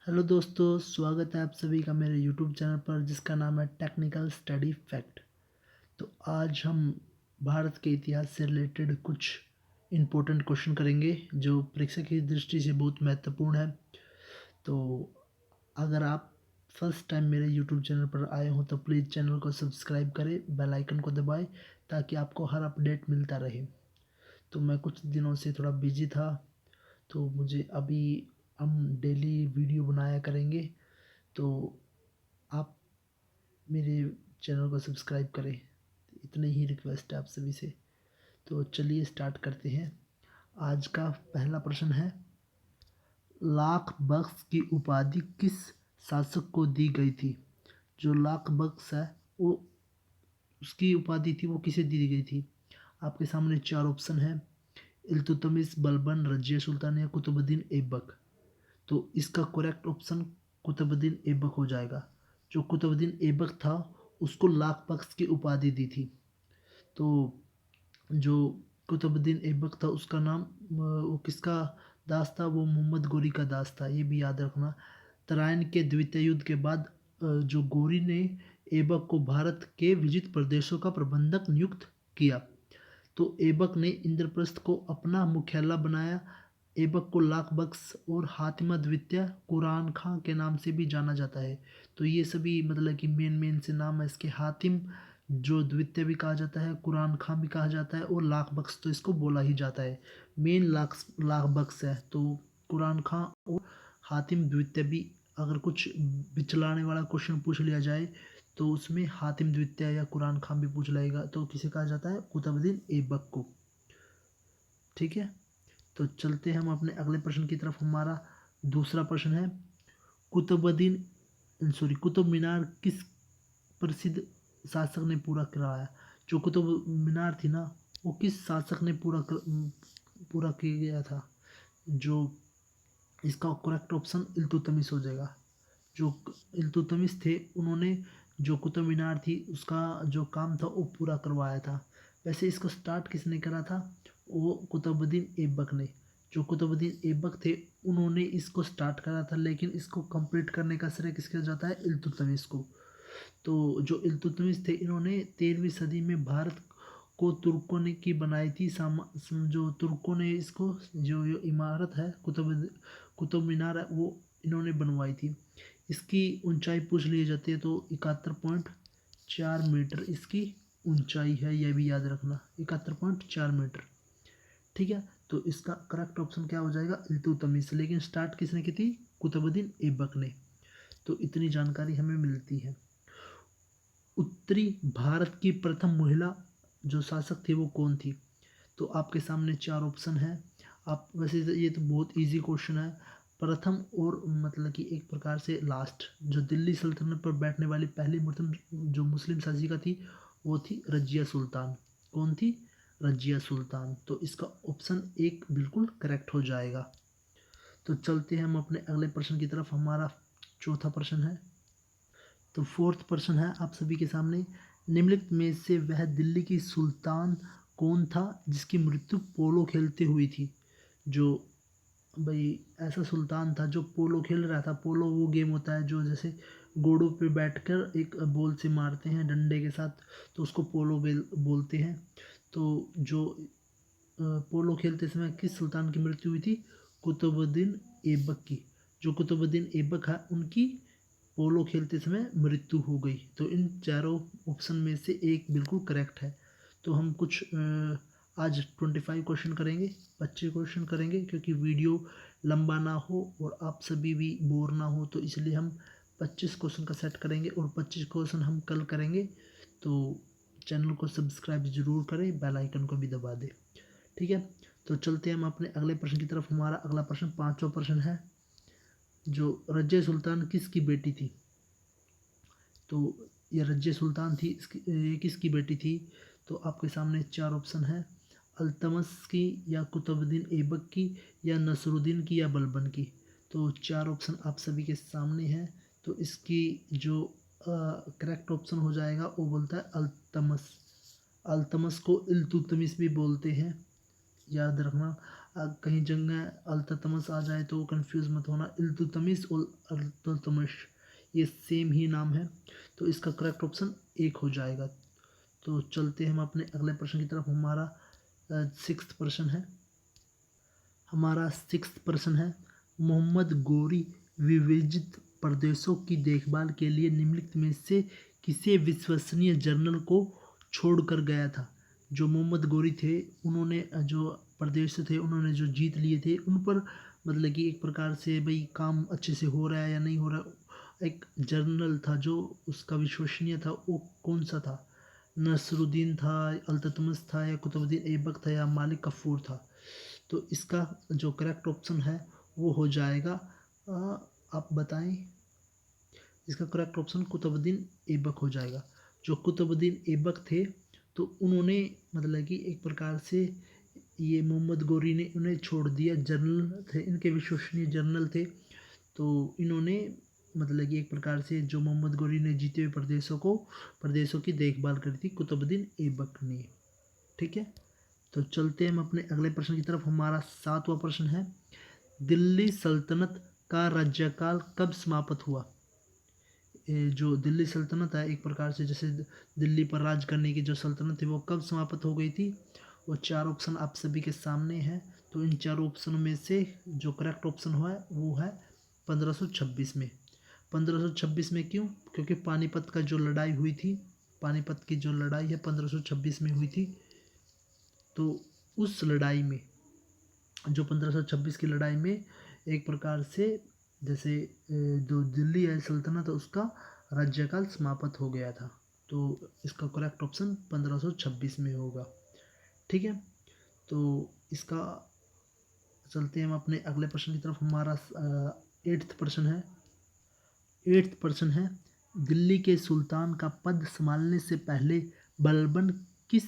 Hello दोस्तों, स्वागत है आप सभी का मेरे यूट्यूब चैनल पर जिसका नाम है टेक्निकल स्टडी फैक्ट। तो आज हम भारत के इतिहास से रिलेटेड कुछ इम्पोर्टेंट क्वेश्चन करेंगे जो परीक्षा की दृष्टि से बहुत महत्वपूर्ण है। तो अगर आप फर्स्ट टाइम मेरे यूट्यूब चैनल पर आए हो तो प्लीज़ चैनल को सब्सक्राइब करें, बेल आइकन को दबाएं ताकि आपको हर अपडेट मिलता रहे। तो मैं कुछ दिनों से थोड़ा बिजी था, तो मुझे अभी हम डेली वीडियो बनाया करेंगे। तो आप मेरे चैनल को सब्सक्राइब करें, इतनी ही रिक्वेस्ट है आप सभी से। तो चलिए स्टार्ट करते हैं। आज का पहला प्रश्न है, लाख बख्श की उपाधि किस शासक को दी गई थी? जो लाख बख्श है वो उसकी उपाधि थी, वो किसे दी गई थी? आपके सामने चार ऑप्शन है, इल्तुतमिश, बलबन, रजिया सुल्तान या कुतुबुद्दीन ऐबक। तो इसका करेक्ट ऑप्शन कुतुबुद्दीन ऐबक हो जाएगा। जो कुतुबुद्दीन ऐबक था उसको लाख बख्श की उपाधि दी थी। तो जो कुतुबुद्दीन ऐबक था उसका नाम वो किसका दास था? वो मोहम्मद गोरी का दास था, ये भी याद रखना। तराइन के द्वितीय युद्ध के बाद जो गोरी ने ऐबक को भारत के विजित प्रदेशों का प्रबंधक नियुक्त किया। तो ऐबक ने इंद्रप्रस्थ को अपना मुख्यालय बनाया। ऐबक को लाख बख्श और हातिमा द्वितीय कुरान खां के नाम से भी जाना जाता है। तो ये सभी मतलब कि मेन मेन से नाम है इसके। हातिम जो द्वितीय भी कहा जाता है, कुरान खां भी कहा जाता है, और लाख बख्श तो इसको बोला ही जाता है। मेन लाख लाख बख्श है। तो कुरान खां और हातिम द्वितीय भी, अगर कुछ बिचलाने वाला क्वेश्चन पूछ लिया जाए तो उसमें हातिम द्वितीय या कुरान खां भी पूछ लेगा तो किसे कहा जाता है? कुतुबुद्दीन ऐबक को। ठीक है, तो चलते हैं हम अपने अगले प्रश्न की तरफ। हमारा दूसरा प्रश्न है, कुतुब मीनार किस प्रसिद्ध शासक ने पूरा कराया? जो कुतुब मीनार थी ना, वो किस शासक ने पूरा किया गया था? जो इसका करेक्ट ऑप्शन इल्तुतमिश हो जाएगा। जो इल्तुतमिश थे उन्होंने जो कुतुब मीनार थी उसका जो काम था वो पूरा करवाया था। वैसे इसको स्टार्ट किसने करा था? वो कुतुबुद्दीन ऐबक ने। जो कुतुबुद्दीन ऐबक थे उन्होंने इसको स्टार्ट करा था, लेकिन इसको कंप्लीट करने का श्रेय किसके जाता है? इल्तुतमिश को। तो जो इल्तुतमिश थे इन्होंने 13वीं सदी में भारत को तुर्कों ने की बनाई थी। जो तुर्कों ने इसको, जो ये इमारत है कुतुब मीनार है, वो इन्होंने बनवाई थी। इसकी ऊंचाई पूछ ली जाती है तो 71.4 मीटर इसकी ऊंचाई है, यह भी याद रखना, 71.4 मीटर। ठीक है, तो इसका करेक्ट ऑप्शन क्या हो जाएगा? इल्तुतमिश। लेकिन स्टार्ट किसने की थी? कुतुबुद्दीन ऐबक ने। तो इतनी जानकारी हमें मिलती है। उत्तरी भारत की प्रथम महिला जो शासक थी वो कौन थी? तो आपके सामने चार ऑप्शन है। आप वैसे तो ये तो बहुत इजी क्वेश्चन है। प्रथम और मतलब कि एक प्रकार से लास्ट, जो दिल्ली सल्तनत पर बैठने वाली पहली मुस्लिम जो मुस्लिम शासिका थी वो थी रजिया सुल्तान। कौन थी? रजिया सुल्तान। तो इसका ऑप्शन एक बिल्कुल करेक्ट हो जाएगा। तो चलते हैं हम अपने अगले प्रश्न की तरफ। हमारा चौथा प्रश्न है, तो फोर्थ प्रश्न है आप सभी के सामने, निम्नलिखित में से वह दिल्ली की सुल्तान कौन था जिसकी मृत्यु पोलो खेलते हुई थी? जो भाई ऐसा सुल्तान था जो पोलो खेल रहा था। पोलो वो गेम होता है जो जैसे घोड़ों पे बैठकर एक बॉल से मारते हैं डंडे के साथ, तो उसको पोलो बोलते हैं। तो जो पोलो खेलते समय किस सुल्तान की मृत्यु हुई थी? कुतुबुद्दीन ऐबक की। जो कुतुबुद्दीन ऐबक है उनकी पोलो खेलते समय मृत्यु हो गई। तो इन चारों ऑप्शन में से एक बिल्कुल करेक्ट है। तो हम कुछ आज 25 क्वेश्चन करेंगे, 25 क्वेश्चन करेंगे क्योंकि वीडियो लंबा ना हो और आप सभी भी बोर ना हो, तो इसलिए हम 25 क्वेश्चन का सेट करेंगे और 25 क्वेश्चन हम कल करेंगे। तो चैनल को सब्सक्राइब ज़रूर करें, बेल आइकन को भी दबा दें। ठीक है, तो चलते हैं हम अपने अगले प्रश्न की तरफ। हमारा अगला प्रश्न, पाँचवा प्रश्न है, जो रजिया सुल्तान किसकी बेटी थी? तो ये रजिया सुल्तान थी, ये किसकी बेटी थी? तो आपके सामने चार ऑप्शन है, अल्तमस की या कुतुबुद्दीन ऐबक की या नसरुद्दीन की या बलबन की। तो चार ऑप्शन आप सभी के सामने हैं। तो इसकी जो करेक्ट ऑप्शन हो जाएगा वो बोलता है अल्तमस। अल्तमस को इल्तुतमिश भी बोलते हैं, याद रखना। कहीं जगह अल्ततमश आ जाए तो कंफ्यूज मत होना, इल्तुतमिश और अल्ततमिश ये सेम ही नाम है। तो इसका करेक्ट ऑप्शन एक हो जाएगा। तो चलते हैं हम अपने अगले प्रश्न की तरफ। हमारा सिक्स्थ प्रश्न है, मोहम्मद गोरी विवेजित प्रदेशों की देखभाल के लिए निम्नलिखित में से किसे विश्वसनीय जर्नल को छोड़कर गया था। जो मोहम्मद गोरी थे, उन्होंने जो प्रदेश थे उन्होंने जो जीत लिए थे उन पर मतलब कि एक प्रकार से भाई काम अच्छे से हो रहा है या नहीं हो रहा, एक जर्नल था जो उसका विश्वसनीय था, वो कौन सा था? नसरुद्दीन था, अल्ततमिश था, या कुतुबुद्दीन ऐबक था, या मालिक कफूर था? तो इसका जो करेक्ट ऑप्शन है वो हो जाएगा, आप बताएं। इसका करेक्ट ऑप्शन कुतुबुद्दीन ऐबक हो जाएगा। जो कुतुबुद्दीन ऐबक थे तो उन्होंने मतलब कि एक प्रकार से ये मोहम्मद गोरी ने उन्हें छोड़ दिया, जर्नल थे इनके विश्वसनीय जर्नल थे। तो इन्होंने मतलब कि एक प्रकार से जो मोहम्मद गोरी ने जीते हुए प्रदेशों की देखभाल करी थी कुतुबुद्दीन ऐबक ने। ठीक है, तो चलते हैं हम अपने अगले प्रश्न की तरफ। हमारा सातवां प्रश्न है, दिल्ली सल्तनत का राज्यकाल कब समाप्त हुआ? जो दिल्ली सल्तनत है, एक प्रकार से जैसे दिल्ली पर राज करने की जो सल्तनत थी वो कब समाप्त हो गई थी? वो चार ऑप्शन आप सभी के सामने हैं। तो इन चारों ऑप्शनों में से जो करेक्ट ऑप्शन हुआ है वो है 1526 में। 1526 में क्यों? क्योंकि पानीपत का जो लड़ाई हुई थी, पानीपत की जो लड़ाई है 1526 में हुई थी। तो उस लड़ाई में, जो 1526 की लड़ाई में एक प्रकार से जैसे जो दिल्ली है सल्तनत उसका राज्यकाल समाप्त हो गया था। तो इसका करेक्ट ऑप्शन 1526 में होगा। ठीक है, तो इसका चलते हैं हम अपने अगले प्रश्न की तरफ। हमारा एट्थ प्रश्न है, दिल्ली के सुल्तान का पद संभालने से पहले बलबन किस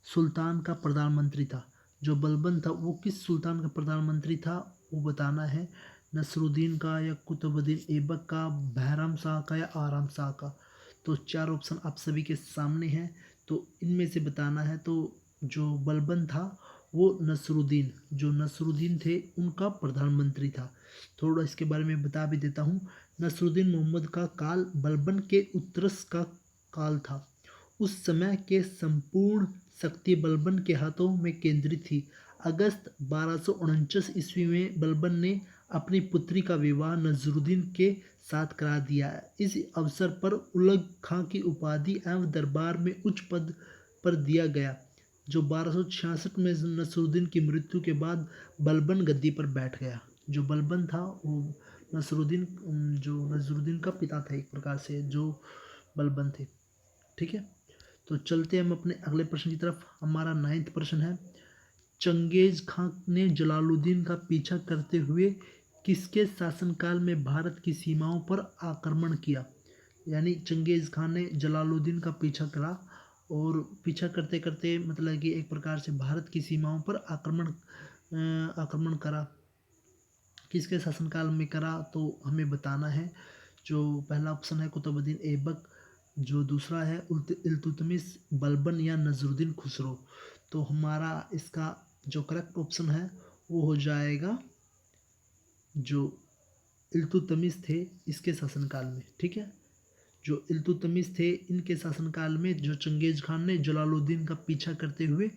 सुल्तान का प्रधानमंत्री था? जो बलबन था वो किस सुल्तान का प्रधानमंत्री था वो बताना है। नसरुद्दीन का, या कुतुबुद्दीन ऐबक का, बहराम शाह का, या आराम शाह का? तो चार ऑप्शन आप सभी के सामने हैं, तो इनमें से बताना है। तो जो बलबन था वो जो नसरुद्दीन थे उनका प्रधानमंत्री था। थोड़ा इसके बारे में बता भी देता हूँ। नसरुद्दीन मोहम्मद का काल बलबन के उत्तरस का काल था। उस समय के संपूर्ण शक्ति बलबन के हाथों में केंद्रित थी। अगस्त 1249 ईस्वी में बलबन ने अपनी पुत्री का विवाह नजरुद्दीन के साथ करा दिया। इस अवसर पर उलग खां की उपाधि एवं दरबार में उच्च पद पर दिया गया। जो 1266 में नसरुद्दीन की मृत्यु के बाद बलबन गद्दी पर बैठ गया। जो बलबन था वो जो नसरुद्दीन का पिता था एक प्रकार से, जो बलबन थे। ठीक है, तो चलते हैं हम अपने अगले प्रश्न की तरफ। हमारा 9वां प्रश्न है, चंगेज खां ने जलालुद्दीन का पीछा करते हुए किसके शासनकाल में भारत की सीमाओं पर आक्रमण किया? यानी चंगेज खान ने जलालुद्दीन का पीछा करा और पीछा करते करते मतलब कि एक प्रकार से भारत की सीमाओं पर आक्रमण करा। किसके शासनकाल में करा तो हमें बताना है। जो पहला ऑप्शन है कुतुबुद्दीन ऐबक, जो दूसरा है इल्तुतमिश, बलबन, या नजरुद्दीन खुसरो। तो हमारा इसका जो करेक्ट ऑप्शन है वो हो जाएगा जो इल्तुतमिश थे इसके शासनकाल में। ठीक है, जो इल्तुतमिश थे इनके शासनकाल में जो चंगेज खान ने जलालुद्दीन का पीछा करते हुए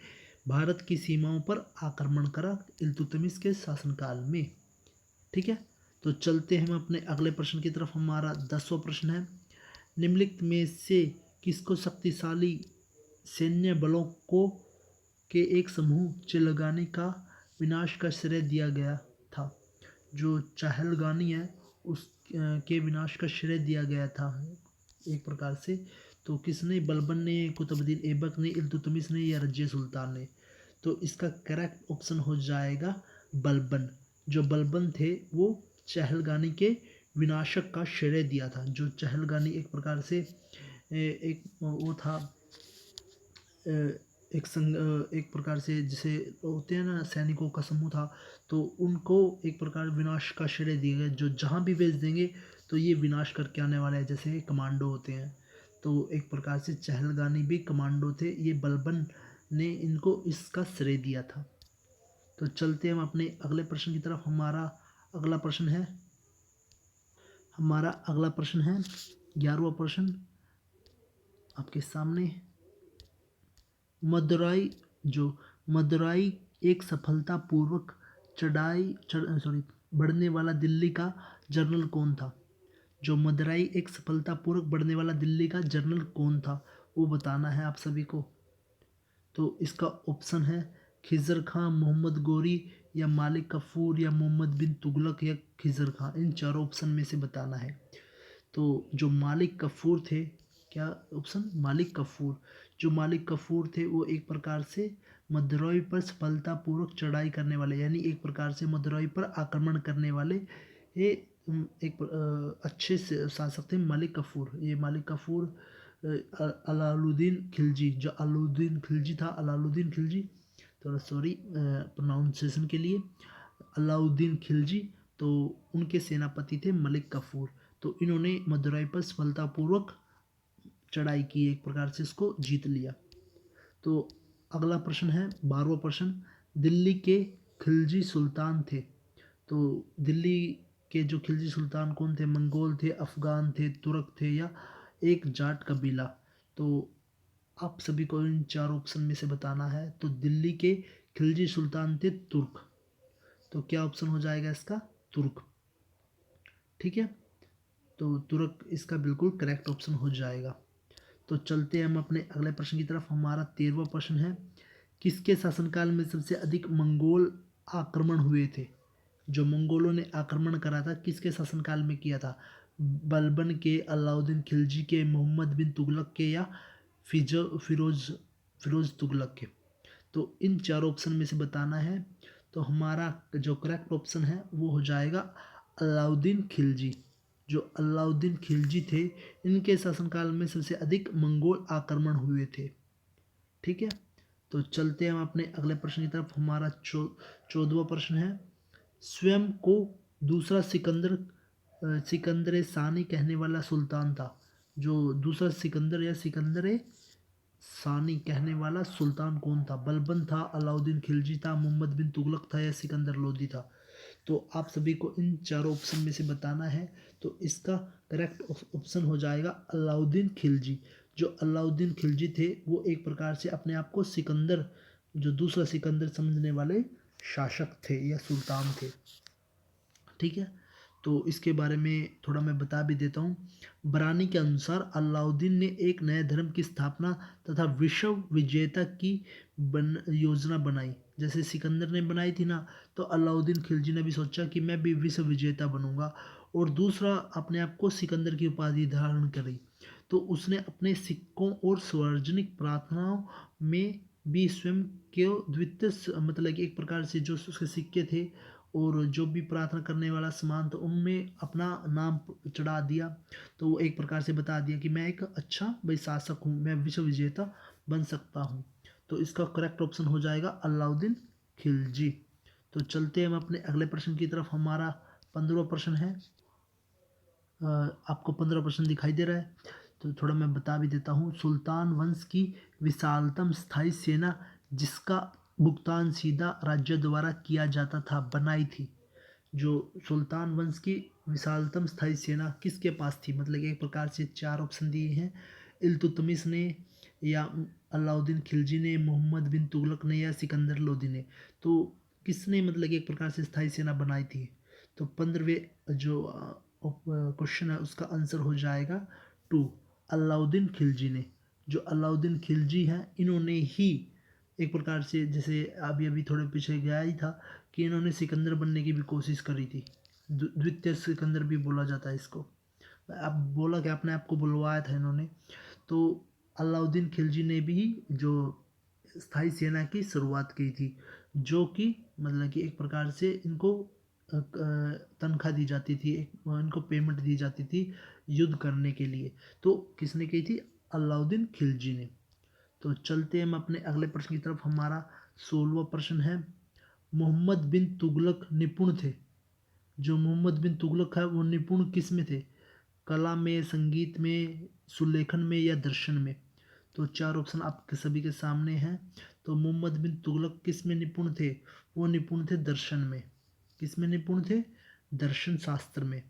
भारत की सीमाओं पर आक्रमण करा इल्तुतमिश के शासनकाल में। ठीक है, तो चलते हैं हम अपने अगले प्रश्न की तरफ। हमारा 10वां प्रश्न है, निम्नलिखित में से किसको शक्तिशाली सैन्य बलों को के एक समूह चिलगानी का विनाश का श्रेय दिया गया था? जो चहलगानी है उस के विनाश का श्रेय दिया गया था एक प्रकार से। तो किसने? बलबन ने, कुतुबुद्दीन ऐबक ने, इल्तुतमिश ने, या रजिया सुल्तान ने? तो इसका करेक्ट ऑप्शन हो जाएगा बलबन। जो बलबन थे वो चहलगानी के विनाशक का श्रेय दिया था। जो चहलगानी एक प्रकार से एक वो था, एक प्रकार से जिसे होते हैं ना सैनिकों का समूह था, तो उनको एक प्रकार विनाश का श्रेय दिया गया। जो जहाँ भी भेज देंगे तो ये विनाश करके आने वाले हैं, जैसे कमांडो होते हैं। तो एक प्रकार से चहलगानी भी कमांडो थे, ये बलबन ने इनको इसका श्रेय दिया था। तो चलते हम अपने अगले प्रश्न की तरफ। अगला प्रश्न है हमारा अगला प्रश्न है 11वां प्रश्न आपके सामने। मदुराई जो मदुराई एक सफलतापूर्वक बढ़ने वाला दिल्ली का जर्नल कौन था? जो मदुराई एक सफलतापूर्वक बढ़ने वाला दिल्ली का जर्नल कौन था, वो बताना है आप सभी को। तो इसका ऑप्शन है खिज़र खां, मोहम्मद गोरी, या मालिक कफूर, या मोहम्मद बिन तुगलक, या खिज़र खां। इन चारों ऑप्शन में से बताना है। तो जो मालिक कफूर थे, क्या ऑप्शन? मालिक कफूर। जो मालिक कफूर थे वो एक प्रकार से मदुरई पर सफलतापूर्वक चढ़ाई करने वाले, यानी एक प्रकार से मदुरई पर आक्रमण करने वाले ये अच्छे से शासक थे मालिक कफूर। ये मालिक कफूर अलाउद्दीन खिलजी, जो अलाउद्दीन खिलजी था, अलाउद्दीन खिलजी, थोड़ा सॉरी प्रोनाउंसिएशन के लिए, अलाउद्दीन खिलजी, तो उनके सेनापति थे मलिक कफूर। तो इन्होंने मदुरई पर सफलतापूर्वक चढ़ाई की, एक प्रकार से इसको जीत लिया। तो अगला प्रश्न है 12वां प्रश्न। दिल्ली के खिलजी सुल्तान थे। तो दिल्ली के जो खिलजी सुल्तान कौन थे? मंगोल थे, अफगान थे, तुर्क थे, या एक जाट कबीला? तो आप सभी को इन चार ऑप्शन में से बताना है। तो दिल्ली के खिलजी सुल्तान थे तुर्क। तो क्या ऑप्शन हो जाएगा इसका? तुर्क। ठीक है, तो तुर्क इसका बिल्कुल करेक्ट ऑप्शन हो जाएगा। तो चलते हैं हम अपने अगले प्रश्न की तरफ। हमारा 13वां प्रश्न है किसके शासनकाल में सबसे अधिक मंगोल आक्रमण हुए थे? जो मंगोलों ने आक्रमण करा था किसके शासनकाल में किया था? बलबन के, अलाउद्दीन खिलजी के, मोहम्मद बिन तुगलक के, या फिरोज फिरोज तुगलक के? तो इन चार ऑप्शन में से बताना है। तो हमारा जो करेक्ट ऑप्शन है वो हो जाएगा अलाउद्दीन खिलजी। जो अलाउद्दीन खिलजी थे, इनके शासनकाल में सबसे अधिक मंगोल आक्रमण हुए थे। ठीक है, तो चलते हैं हम अपने अगले प्रश्न की तरफ। हमारा 14वां प्रश्न है स्वयं को दूसरा सिकंदर सानी कहने वाला सुल्तान था। जो दूसरा सिकंदर या सिकंदर सानी कहने वाला सुल्तान कौन था? बलबन था, अलाउद्दीन खिलजी था, मोहम्मद बिन तुगलक था, या सिकंदर लोदी था? तो आप सभी को इन चारों ऑप्शन में से बताना है। तो इसका करेक्ट ऑप्शन हो जाएगा अलाउद्दीन खिलजी। जो अलाउद्दीन खिलजी थे वो एक प्रकार से अपने आप को सिकंदर, जो दूसरा सिकंदर समझने वाले शासक थे या सुल्तान थे। ठीक है, तो इसके बारे में थोड़ा मैं बता भी देता हूँ। बरानी के अनुसार अलाउद्दीन ने एक नए धर्म की स्थापना तथा विश्व विजेता की योजना बनाई। जैसे सिकंदर ने बनाई थी ना, तो अलाउद्दीन खिलजी ने भी सोचा कि मैं भी विश्व विजेता बनूंगा, और दूसरा अपने आप को सिकंदर की उपाधि धारण करी। तो उसने अपने सिक्कों और सार्वजनिक प्रार्थनाओं में भी स्वयं के द्वितीय, मतलब कि एक प्रकार से जो उसके सिक्के थे और जो भी प्रार्थना करने वाला सामान था उनमें अपना नाम चढ़ा दिया। तो वो एक प्रकार से बता दिया कि मैं एक अच्छा भाई शासक हूँ, मैं विश्व विजेता बन सकता हूँ। तो इसका करेक्ट ऑप्शन हो जाएगा अलाउद्दीन खिलजी। तो चलते हैं हम अपने अगले प्रश्न की तरफ। हमारा 15वां प्रश्न है। आपको 15 प्रश्न दिखाई दे रहा है, तो थोड़ा मैं बता भी देता हूँ। सुल्तान वंश की विशालतम स्थायी सेना जिसका भुगतान सीधा राज्य द्वारा किया जाता था बनाई थी। जो सुल्तान वंश की विशालतम स्थायी सेना किसके पास थी? मतलब एक प्रकार से चार ऑप्शन दिए हैं। इल्तुतमिश ने, या अलाउद्दीन खिलजी ने, मोहम्मद बिन तुगलक ने, या सिकंदर लोदी ने? तो किसने मतलब एक प्रकार से स्थायी सेना बनाई थी? तो 15वें जो क्वेश्चन है उसका आंसर हो जाएगा 2, अलाउद्दीन खिलजी ने। जो अलाउद्दीन खिलजी हैं इन्होंने ही एक प्रकार से, जैसे अभी अभी थोड़े पीछे गया ही था कि इन्होंने सिकंदर बनने की भी कोशिश करी थी। द्वितीय सिकंदर भी बोला जाता है इसको। अब बोला कि अपने आप को बुलवाया था इन्होंने। तो अलाउद्दीन खिलजी ने भी जो स्थायी सेना की शुरुआत की थी, जो कि मतलब कि एक प्रकार से इनको तनख्वाह दी जाती थी, इनको पेमेंट दी जाती थी युद्ध करने के लिए। तो किसने की थी? अलाउद्दीन खिलजी ने। तो चलते हैं हम अपने अगले प्रश्न की तरफ। हमारा 16वां प्रश्न है मोहम्मद बिन तुगलक निपुण थे। जो मोहम्मद बिन तुगलक है वो निपुण किस में थे? कला में, संगीत में, सुलेखन में, या दर्शन में? तो चार ऑप्शन आपके सभी के सामने हैं। तो मोहम्मद बिन तुगलक किस में निपुण थे? वो निपुण थे दर्शन में। किस में निपुण थे? दर्शन शास्त्र में।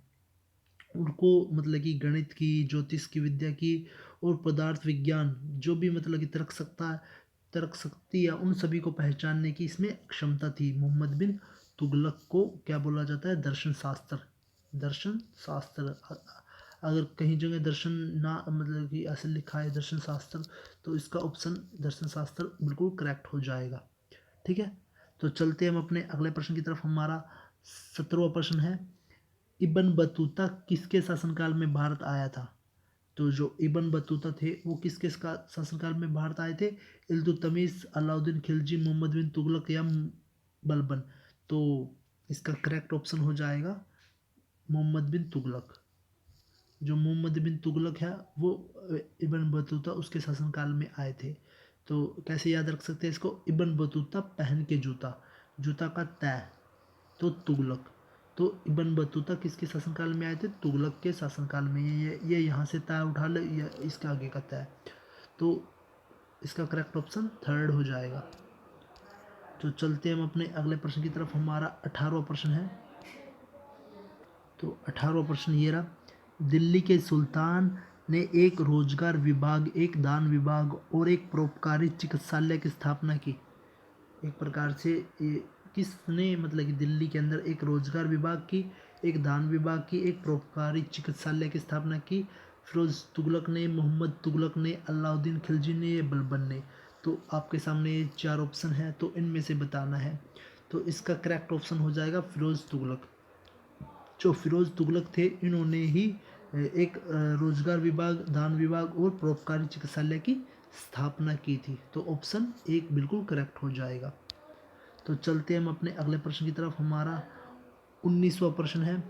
उनको मतलब कि गणित की, ज्योतिष की विद्या की और पदार्थ विज्ञान, जो भी मतलब कि तर्क शक्ति या उन सभी को पहचानने की इसमें क्षमता थी। मोहम्मद बिन तुगलक को क्या बोला जाता है? दर्शन शास्त्र। दर्शन शास्त्र। अगर कहीं जगह दर्शन ना मतलब कि ऐसे लिखा है दर्शन शास्त्र, तो इसका ऑप्शन दर्शन शास्त्र बिल्कुल करेक्ट हो जाएगा। ठीक है, तो चलते हम अपने अगले प्रश्न की तरफ। हमारा 17वां प्रश्न है, इब्न बतूता किसके शासनकाल में भारत आया था? तो जो इब्न बतूता थे वो किसके शासनकाल में भारत आए थे? इल्तुतमिश, अलाउद्दीन खिलजी, मोहम्मद बिन तुगलक या बलबन। तो इसका करेक्ट ऑप्शन हो जाएगा मोहम्मद बिन तुगलक। जो मोहम्मद बिन तुगलक है वो इब्न बतूता उसके शासनकाल में आए थे। तो कैसे याद रख सकते हैं इसको? इब्न बतूता पहन के जूता, जूता का तय, तो तुगलक। तो इब्न बतूता किसके शासनकाल में आए थे? तुगलक के शासनकाल में। ये यहाँ से तय उठा ले, ये इसका आगे का तय। तो इसका करेक्ट ऑप्शन थर्ड हो जाएगा। तो चलते हम अपने अगले प्रश्न की तरफ। हमारा 18वां प्रश्न है। तो 18वां प्रश्न ये रहा, दिल्ली के सुल्तान ने एक रोजगार विभाग, एक दान विभाग और एक परोपकारी चिकित्सालय की स्थापना की। एक प्रकार से ये किसने मतलब कि दिल्ली के अंदर एक रोजगार विभाग की, एक दान विभाग की, एक परोपकारी चिकित्सालय की स्थापना की? फिरोज तुगलक ने, मोहम्मद तुगलक ने, अलाउद्दीन खिलजी ने या बलबन ने? तो आपके सामने ये चार ऑप्शन है, तो इनमें से बताना है। तो इसका करेक्ट ऑप्शन हो जाएगा फिरोज तुगलक। जो फिरोज तुगलक थे इन्होंने ही एक रोजगार विभाग, दान विभाग और परोपकारी चिकित्सालय की स्थापना की थी। तो ऑप्शन एक बिल्कुल करेक्ट हो जाएगा। तो चलते हम अपने अगले प्रश्न की तरफ। हमारा 19वां प्रश्न है,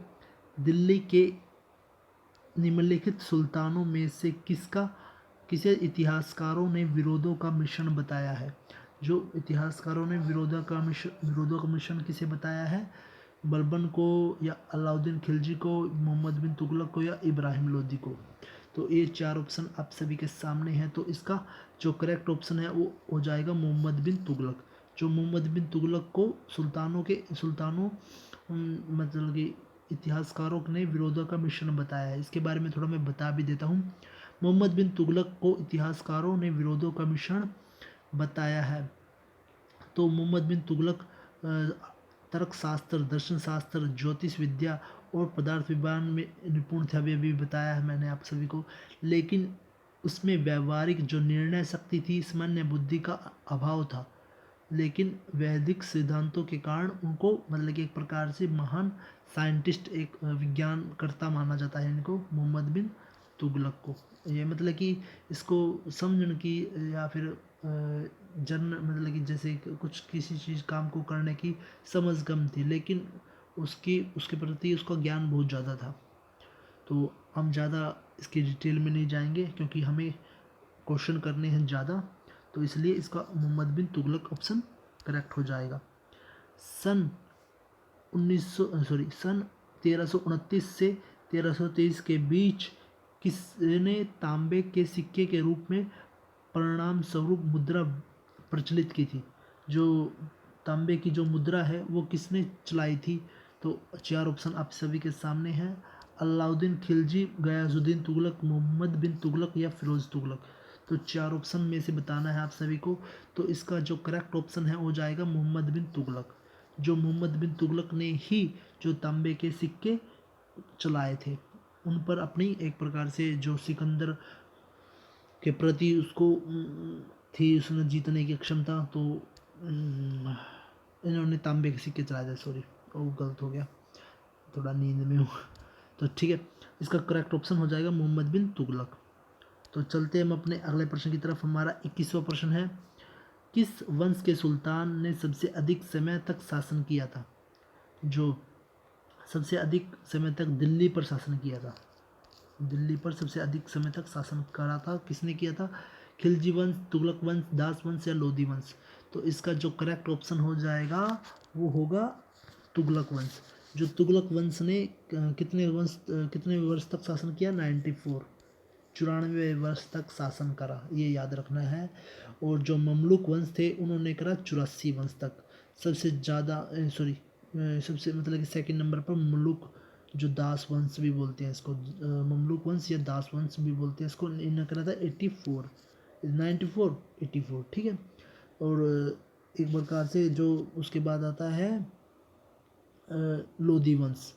दिल्ली के निम्नलिखित सुल्तानों में से किसे इतिहासकारों ने विरोधों का मिश्रण बताया है? जो इतिहासकारों ने विरोधों का मिश्रण किसे बताया है? बलबन को या अलाउद्दीन खिलजी को, मोहम्मद बिन तुगलक को या इब्राहिम लोदी को? तो ये चार ऑप्शन आप सभी के सामने हैं। तो इसका जो करेक्ट ऑप्शन है वो हो जाएगा मोहम्मद बिन तुगलक। जो मोहम्मद बिन तुगलक को सुल्तानों मतलब कि इतिहासकारों ने विरोधों का मिश्रण बताया है। इसके बारे में थोड़ा मैं बता भी देता हूँ। मोहम्मद बिन तुगलक को इतिहासकारों ने विरोधों का मिश्रण बताया है। तो मोहम्मद बिन तुगलक तर्कशास्त्र, दर्शन शास्त्र, ज्योतिष विद्या और पदार्थ विज्ञान में निपुण थे। अभी बताया है मैंने आप सभी को। लेकिन उसमें व्यवहारिक जो निर्णय शक्ति थी, सामान्य बुद्धि का अभाव था। लेकिन वैदिक सिद्धांतों के कारण उनको मतलब कि एक प्रकार से महान साइंटिस्ट, एक विज्ञानकर्ता माना जाता है इनको, मोहम्मद बिन तुगलक को। ये मतलब कि इसको समझने की या फिर जन मतलब कि जैसे कुछ किसी चीज़ काम को करने की समझ कम थी, लेकिन उसके प्रति उसका ज्ञान बहुत ज़्यादा था। तो हम ज़्यादा इसकी डिटेल में नहीं जाएंगे क्योंकि हमें क्वेश्चन करने हैं ज़्यादा, तो इसलिए इसका मोहम्मद बिन तुगलक ऑप्शन करेक्ट हो जाएगा। सन 1329 से 1323 के बीच किसने तांबे के सिक्के के रूप में परिणाम स्वरूप मुद्रा प्रचलित की थी? जो तांबे की जो मुद्रा है वो किसने चलाई थी? तो चार ऑप्शन आप सभी के सामने हैं। अलाउद्दीन खिलजी, गयासुद्दीन तुगलक, मोहम्मद बिन तुगलक या फिरोज तुगलक? तो चार ऑप्शन में से बताना है आप सभी को। तो इसका जो करेक्ट ऑप्शन है वो जाएगा मोहम्मद बिन तुगलक। जो मोहम्मद बिन तुगलक ने ही जो तांबे के सिक्के चलाए थे, उन पर अपनी एक प्रकार से जो सिकंदर के प्रति उसको थी उसने जीतने की क्षमता, तो इन्होंने तांबे के सिक्के चलाए थे। सॉरी, वो गलत हो गया, थोड़ा नींद में हूँ। तो ठीक है, इसका करेक्ट ऑप्शन हो जाएगा मोहम्मद बिन तुगलक। तो चलते हम अपने अगले प्रश्न की तरफ। हमारा 21वां प्रश्न है, किस वंश के सुल्तान ने सबसे अधिक समय तक शासन किया था? जो सबसे अधिक समय तक दिल्ली पर शासन किया था, दिल्ली पर सबसे अधिक समय तक शासन करा था, किसने किया था? खिलजी वंश, तुगलक वंश, दास वंश या लोधी वंश? तो इसका जो करेक्ट ऑप्शन हो जाएगा वो होगा तुगलक वंश। जो तुगलक वंश ने कितने वर्ष तक शासन किया? 94 वर्ष तक शासन करा, ये याद रखना है। और जो ममलुक वंश थे उन्होंने करा 84 वर्ष तक सबसे ज़्यादा सबसे मतलब कि सेकंड नंबर पर मुल्क जो दास वंश भी बोलते हैं इसको, ममलूक वंश या दास वंश भी बोलते हैं इसको, इन्होंने करा था 84, 94, 84, ठीक है। और एक प्रकार से जो उसके बाद आता है लोधी वंश।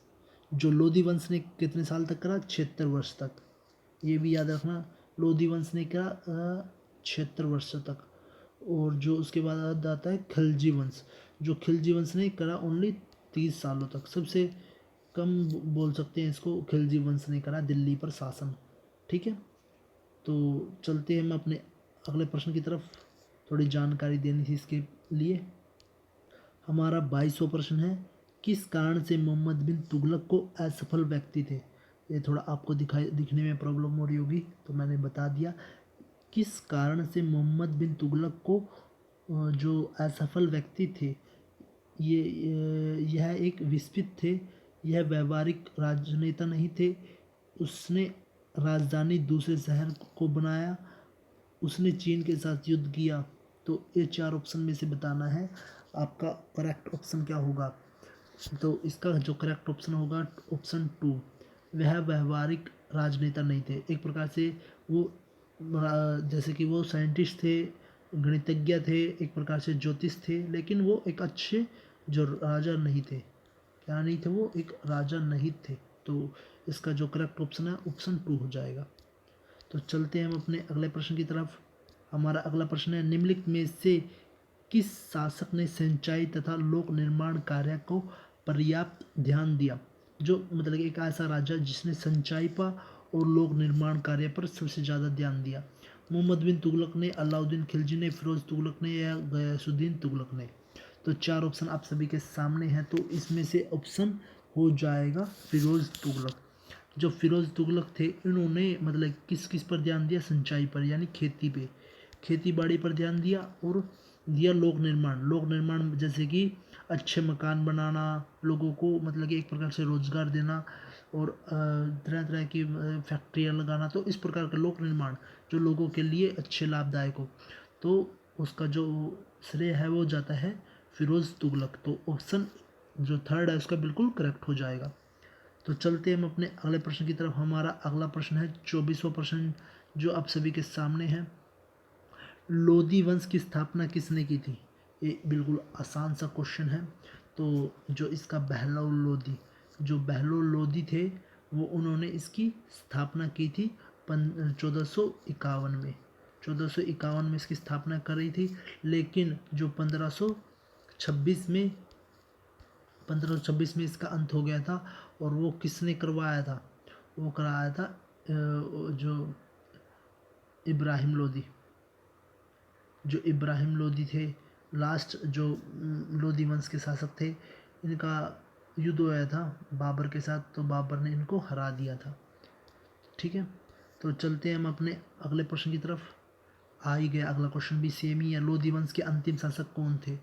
जो लोधी वंश ने कितने साल तक करा, 76 वर्ष तक, ये भी याद रखना। लोधी वंश ने करा 76 वर्ष तक। और जो उसके बाद आता है खिलजी वंश। जो खिलजी वंश ने करा ओनली 30 सालों तक। सबसे कम बोल सकते हैं इसको, खिलजी वंश ने करा दिल्ली पर शासन, ठीक है। तो चलते हैं हम अपने अगले प्रश्न की तरफ, थोड़ी जानकारी देनी थी इसके लिए। हमारा 22वां प्रश्न है, किस कारण से मोहम्मद बिन तुगलक को असफल व्यक्ति थे। ये थोड़ा आपको दिखने में प्रॉब्लम हो रही होगी, तो मैंने बता दिया। किस कारण से मोहम्मद बिन तुगलक को जो असफल व्यक्ति थे, यह एक विस्फित थे, यह व्यवहारिक राजनेता नहीं थे, उसने राजधानी दूसरे शहर को बनाया, उसने चीन के साथ युद्ध किया। तो ये 4 ऑप्शन में से बताना है आपका करेक्ट ऑप्शन क्या होगा। तो इसका जो करेक्ट ऑप्शन होगा ऑप्शन 2, वह व्यवहारिक राजनेता नहीं थे। एक प्रकार से वो जैसे कि वो साइंटिस्ट थे, गणितज्ञ थे, एक प्रकार से ज्योतिष थे, लेकिन वो एक अच्छे जो राजा नहीं थे। क्या नहीं थे वो, एक राजा नहीं थे। तो इसका जो करेक्ट ऑप्शन है ऑप्शन 2 हो जाएगा। तो चलते हैं हम अपने अगले प्रश्न की तरफ। हमारा अगला प्रश्न है, निम्नलिखित में से किस शासक ने सिंचाई तथा लोक निर्माण कार्य को पर्याप्त ध्यान दिया। जो मतलब एक ऐसा राजा जिसने सिंचाई पर और लोक निर्माण कार्य पर सबसे ज़्यादा ध्यान दिया। मोहम्मद बिन तुगलक ने, अलाउद्दीन खिलजी ने, फिरोज तुगलक ने या गयासुद्दीन तुगलक ने। तो 4 ऑप्शन आप सभी के सामने हैं, तो इसमें से ऑप्शन हो जाएगा फिरोज तुगलक। जो फिरोज तुगलक थे, इन्होंने मतलब किस किस पर ध्यान दिया, सिंचाई पर यानी खेती पे, खेती बाड़ी पर ध्यान दिया, और दिया लोक निर्माण। लोक निर्माण जैसे कि अच्छे मकान बनाना, लोगों को मतलब कि एक प्रकार से रोजगार देना, और तरह तरह की फैक्ट्रियाँ लगाना। तो इस प्रकार का लोक निर्माण जो लोगों के लिए अच्छे लाभदायक हो, तो उसका जो श्रेय है वो जाता है फिरोज तुगलक। तो ऑप्शन जो थर्ड है उसका बिल्कुल करेक्ट हो जाएगा। तो चलते हैं हम अपने अगले प्रश्न की तरफ। हमारा अगला प्रश्न है 24वां प्रश्न, जो आप सभी के सामने है। लोधी वंश की स्थापना किसने की थी। ये बिल्कुल आसान सा क्वेश्चन है। तो जो इसका बहलोल लोधी, जो बहलोल लोधी थे, वो उन्होंने इसकी स्थापना की थी 1451 में। 1451 में इसकी स्थापना करी थी। लेकिन जो 1526 में इसका अंत हो गया था। और वो किसने करवाया था, वो कराया था जो इब्राहिम लोधी। जो इब्राहिम लोधी थे, लास्ट जो लोधी वंश के शासक थे, इनका युद्ध हुआ था बाबर के साथ, तो बाबर ने इनको हरा दिया था, ठीक है। तो चलते हैं हम अपने अगले प्रश्न की तरफ। आ ही गया अगला क्वेश्चन भी सेम ही है। लोधी वंश के अंतिम शासक कौन थे।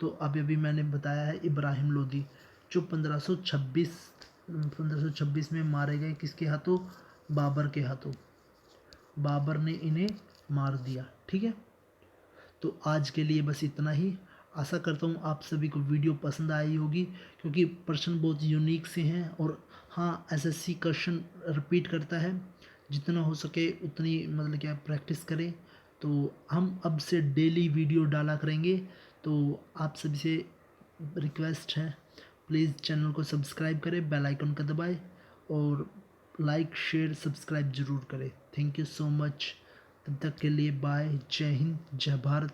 तो अभी मैंने बताया है इब्राहिम लोधी, जो 1526 में मारे गए, किसके हाथों, बाबर के हाथों। बाबर ने इन्हें मार दिया, ठीक है। तो आज के लिए बस इतना ही। आशा करता हूँ आप सभी को वीडियो पसंद आई होगी, क्योंकि प्रश्न बहुत यूनिक से हैं। और हाँ, एसएससी क्वेश्चन रिपीट करता है, जितना हो सके उतनी मतलब क्या प्रैक्टिस करें। तो हम अब से डेली वीडियो डाला करेंगे। तो आप सभी से रिक्वेस्ट है, प्लीज़ चैनल को सब्सक्राइब करें, बेल आइकन का दबाएं, और लाइक शेयर सब्सक्राइब ज़रूर करें। Thank you so much. तब तक के लिए बाय, जय हिंद, जय भारत।